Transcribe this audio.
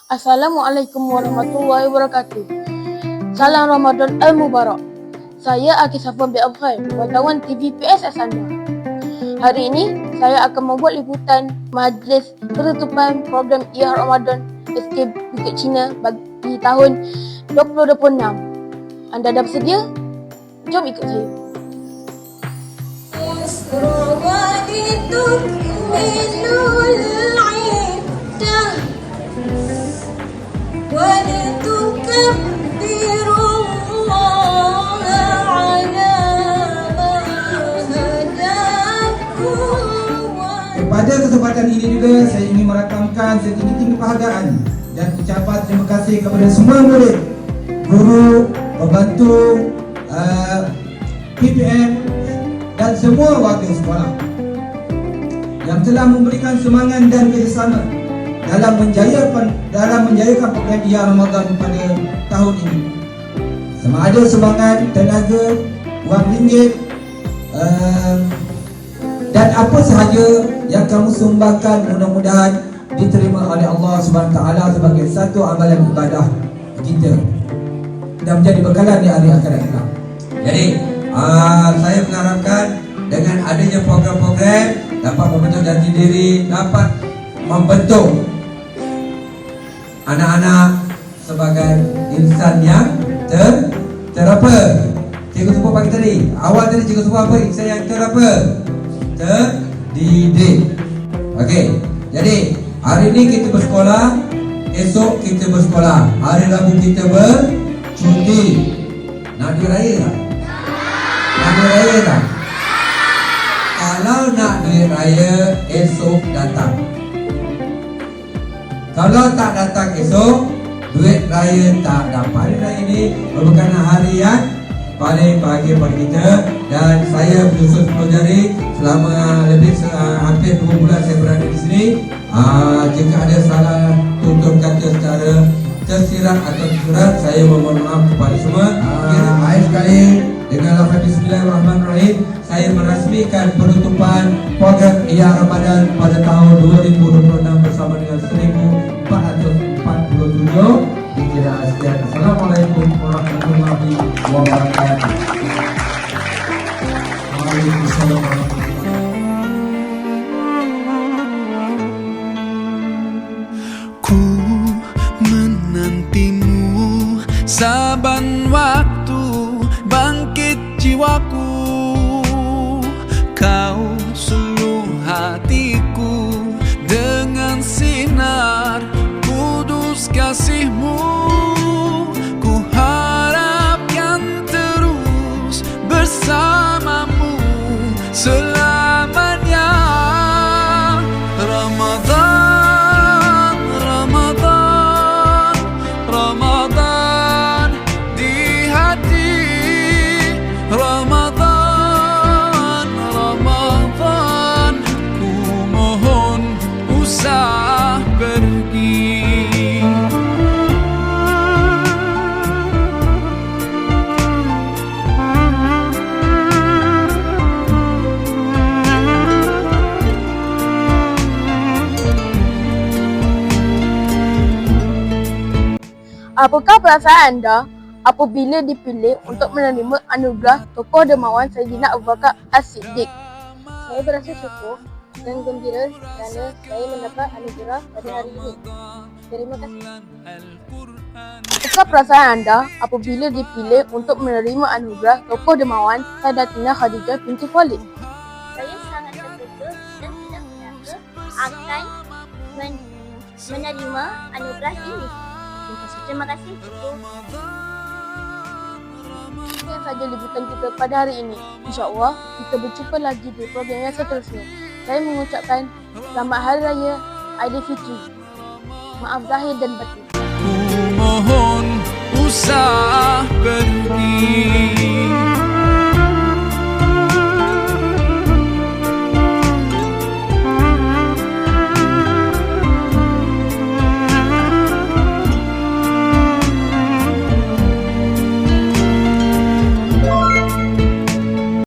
Assalamualaikum warahmatullahi wabarakatuh. Salam Ramadan Al-Mubarak. Saya Akisafah bin Abkhair, wartawan TV PSS anda. Hari ini, saya akan membuat liputan majlis penutupan program Iyah Ramadan SK Bukit Cina bagi tahun 2026. Anda dah bersedia? Jom ikut saya. Pada kesempatan ini juga saya ingin merakamkan setinggi-tinggi penghargaan dan ucapan terima kasih kepada semua murid, guru, pembantu, PPM dan semua warga sekolah yang telah memberikan semangat dan kerjasama dalam menjayakan program Iyah Ramadan pada tahun ini. Sama ada semangat, tenaga, wang ringgit, dan apa sahaja yang kamu sumbangkan, mudah-mudahan diterima oleh Allah SWT sebagai satu amalan ibadah kita dan menjadi bekalan di hari akhirat kelak. Jadi saya mengharapkan dengan adanya program-program dapat membentuk jati diri, dapat membentuk anak-anak sebagai insan yang terapa. Cikgu sebut pagi tadi, awal tadi cikgu sebut apa? Insan yang terapa? Terdidik. Okey, jadi hari ini kita bersekolah, esok kita bersekolah, hari Rabu kita bercuti. Nak duit raya tak? Nak duit raya tak? Kalau nak duit raya, esok datang. Kalau tak datang esok, duit raya tak dapat. Hari raya ini merupakan hari yang paling bahagia bagi kita, dan saya berusaha 10 jari selama lebih hampir 2 bulan saya berada di sini. Jika ada salah tutur kata secara tersirat atau tersurat, saya memohon maaf kepada semua. Akhir sekali, dengan lafaz Bismillahirrahmanirrahim, saya merasmikan penutupan program Iyah Ramadan pada tahun 2026 bersama dengan 1447. Assalamualaikum warahmatullahi wabarakatuh. Waalaikumsalam warahmatullahi wabarakatuh. Ku menantimu saban waktu, bangkit jiwaku. Kau suluh hatiku dengan sinar kudus kasihmu. Ku harapkan terus bersamamu selamanya. Ramadan, Ramadan, Ramadan di hati. Ramadan, Ramadan, ku mohon usah pergi. Apakah perasaan anda apabila dipilih untuk menerima anugerah Tokoh Dermawan Saidina Abu Bakar As-Siddiq? Saya berasa syukur dan gembira kerana saya mendapat anugerah pada hari ini. Terima kasih. Apakah perasaan anda apabila dipilih untuk menerima anugerah Tokoh Dermawan Sayyidatina Khadijah binti Khuwailid? Saya sangat terkejut dan tidak menyangka akan menerima anugerah ini. Terima kasih. Sekian saja liputan kita pada hari ini. InsyaAllah kita berjumpa lagi di program yang seterusnya. Saya mengucapkan Selamat Hari Raya Aidilfitri. Maaf zahir dan batin. Ku mohon usah pergi.